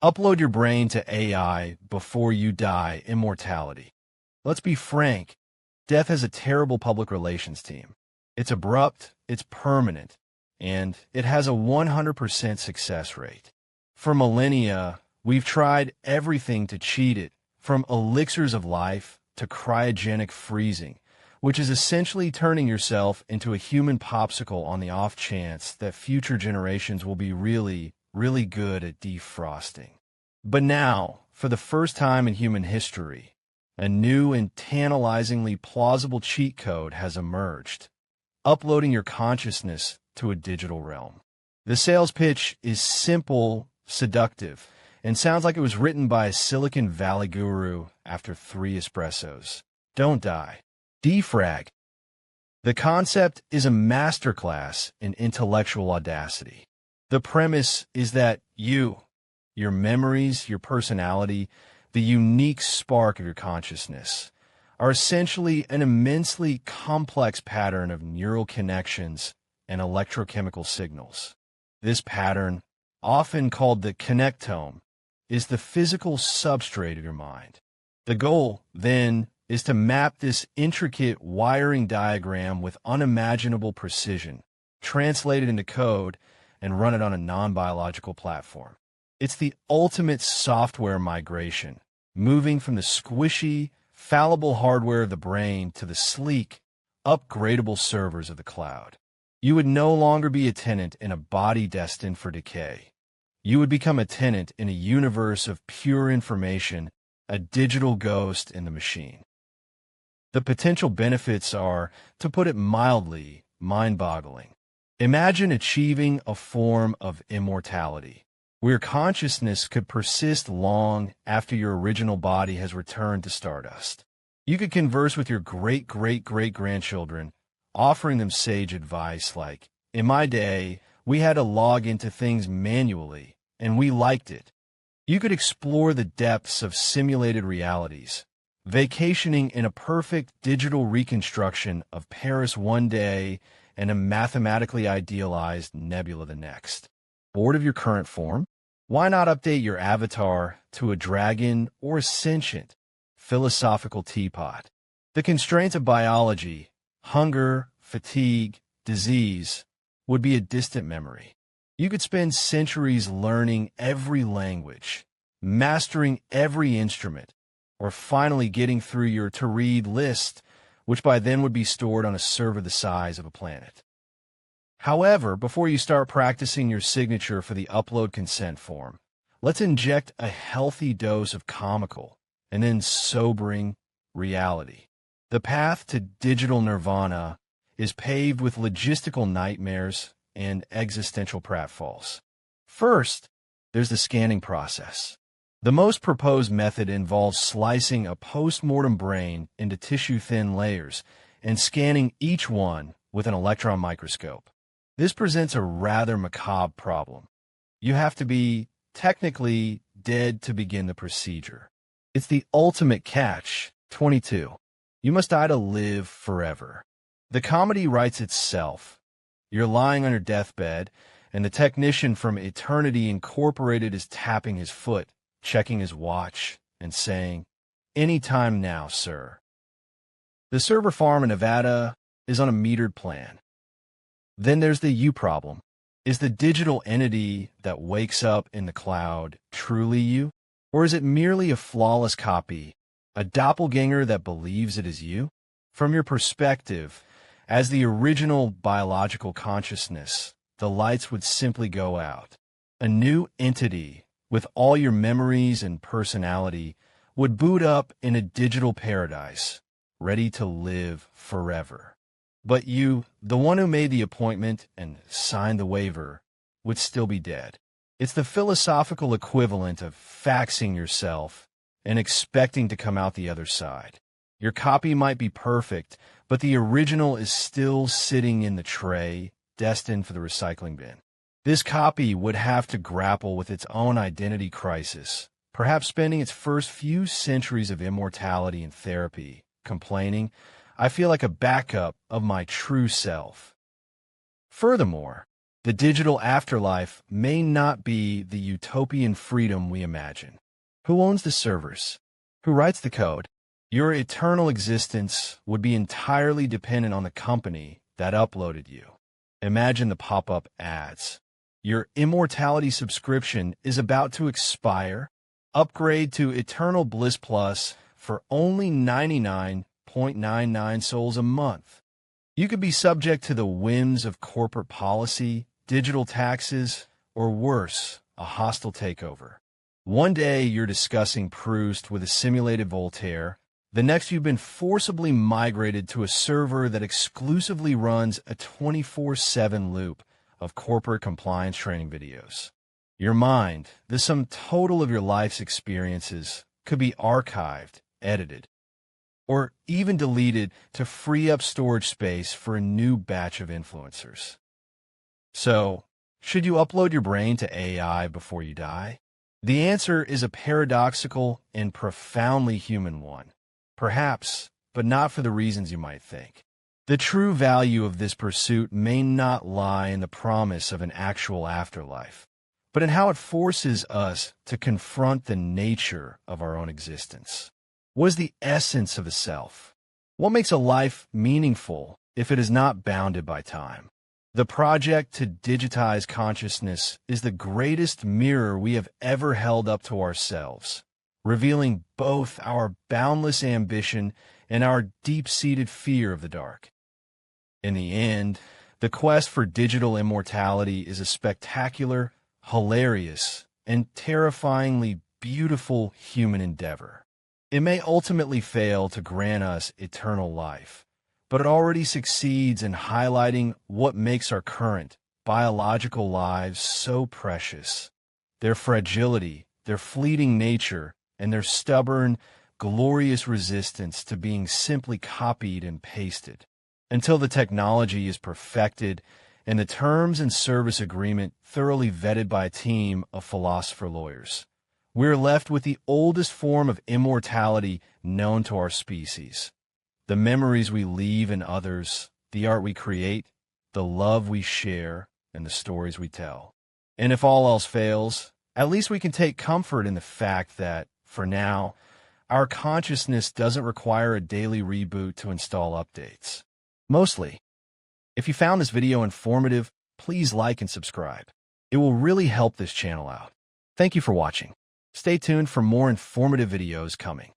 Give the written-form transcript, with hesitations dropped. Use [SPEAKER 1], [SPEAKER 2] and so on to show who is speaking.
[SPEAKER 1] Upload your brain to AI before you die. Immortality. Let's be frank, death has a terrible public relations team. It's abrupt, it's permanent, and it has a 100% success rate. For millennia, we've tried everything to cheat it, from elixirs of life to cryogenic freezing, which is essentially turning yourself into a human popsicle on the off chance that future generations will be really good at defrosting. But now, for the first time in human history, a new and tantalizingly plausible cheat code has emerged: uploading your consciousness to a digital realm. The sales pitch is simple, seductive, and sounds like it was written by a Silicon Valley guru after 3 espressos. Don't die. Defrag. The concept is a masterclass in intellectual audacity. The premise is that your memories, your personality, the unique spark of your consciousness, are essentially an immensely complex pattern of neural connections and electrochemical signals. This pattern, often called the Connectome, is the physical substrate of your mind. The goal, then, is to map this intricate wiring diagram with unimaginable precision, translate it into code, and run it on a non-biological platform. It's the ultimate software migration, moving from the squishy, fallible hardware of the brain to the sleek, upgradable servers of the cloud. You would no longer be a tenant in a body destined for decay. You would become a tenant in a universe of pure information, a digital ghost in the machine. The potential benefits are, to put it mildly, mind-boggling. Imagine achieving a form of immortality, where consciousness could persist long after your original body has returned to stardust. You could converse with your great-great-great-grandchildren, offering them sage advice like, "In my day, we had to log into things manually, and we liked it." You could explore the depths of simulated realities, vacationing in a perfect digital reconstruction of Paris one day and a mathematically idealized nebula the next. Bored of your current form? Why not update your avatar to a dragon or a sentient, philosophical teapot? The constraints of biology, hunger, fatigue, disease, would be a distant memory. You could spend centuries learning every language, mastering every instrument, or finally getting through your to-read list, which by then would be stored on a server the size of a planet. However, before you start practicing your signature for the upload consent form, let's inject a healthy dose of comical and then sobering reality. The path to digital nirvana is paved with logistical nightmares and existential pratfalls. First, there's the scanning process. The most proposed method involves slicing a post-mortem brain into tissue-thin layers and scanning each one with an electron microscope. This presents a rather macabre problem. You have to be technically dead to begin the procedure. It's the ultimate catch-22. You must die to live forever. The comedy writes itself. You're lying on your deathbed, and the technician from Eternity Incorporated is tapping his foot, checking his watch, and saying, "Any time now, sir." The server farm in Nevada is on a metered plan. Then there's the you problem. Is the digital entity that wakes up in the cloud truly you? Or is it merely a flawless copy, a doppelganger that believes it is you? From your perspective, as the original biological consciousness, the lights would simply go out. A new entity, with all your memories and personality, would boot up in a digital paradise, ready to live forever. But you, the one who made the appointment and signed the waiver, would still be dead. It's the philosophical equivalent of faxing yourself and expecting to come out the other side. Your copy might be perfect, but the original is still sitting in the tray, destined for the recycling bin. This copy would have to grapple with its own identity crisis, perhaps spending its first few centuries of immortality in therapy, complaining, "I feel like a backup of my true self." Furthermore, The digital afterlife may not be the utopian freedom we imagine. Who owns the servers? Who writes the code? Your eternal existence would be entirely dependent on the company that uploaded you. Imagine the pop-up ads. Your Immortality subscription is about to expire. Upgrade to Eternal Bliss Plus for only 99.99 souls a month. You could be subject to the whims of corporate policy, digital taxes, or worse, a hostile takeover. One day you're discussing Proust with a simulated Voltaire. The next you've been forcibly migrated to a server that exclusively runs a 24/7 loop of corporate compliance training videos. Your mind, the sum total of your life's experiences, could be archived, edited, or even deleted to free up storage space for a new batch of influencers. So, should you upload your brain to AI before you die? The answer is a paradoxical and profoundly human one. Perhaps, but not for the reasons you might think. The true value of this pursuit may not lie in the promise of an actual afterlife, but in how it forces us to confront the nature of our own existence. What is the essence of a self? What makes a life meaningful if it is not bounded by time? The project to digitize consciousness is the greatest mirror we have ever held up to ourselves, revealing both our boundless ambition and our deep-seated fear of the dark. In the end, the quest for digital immortality is a spectacular, hilarious, and terrifyingly beautiful human endeavor. It may ultimately fail to grant us eternal life, but it already succeeds in highlighting what makes our current, biological lives so precious. Their fragility, their fleeting nature, and their stubborn, glorious resistance to being simply copied and pasted. Until the technology is perfected and the terms and service agreement thoroughly vetted by a team of philosopher lawyers, we're left with the oldest form of immortality known to our species. The memories we leave in others, the art we create, the love we share, and the stories we tell. And if all else fails, at least we can take comfort in the fact that, for now, our consciousness doesn't require a daily reboot to install updates. Mostly. If you found this video informative, please like and subscribe. It will really help this channel out. Thank you for watching. Stay tuned for more informative videos coming.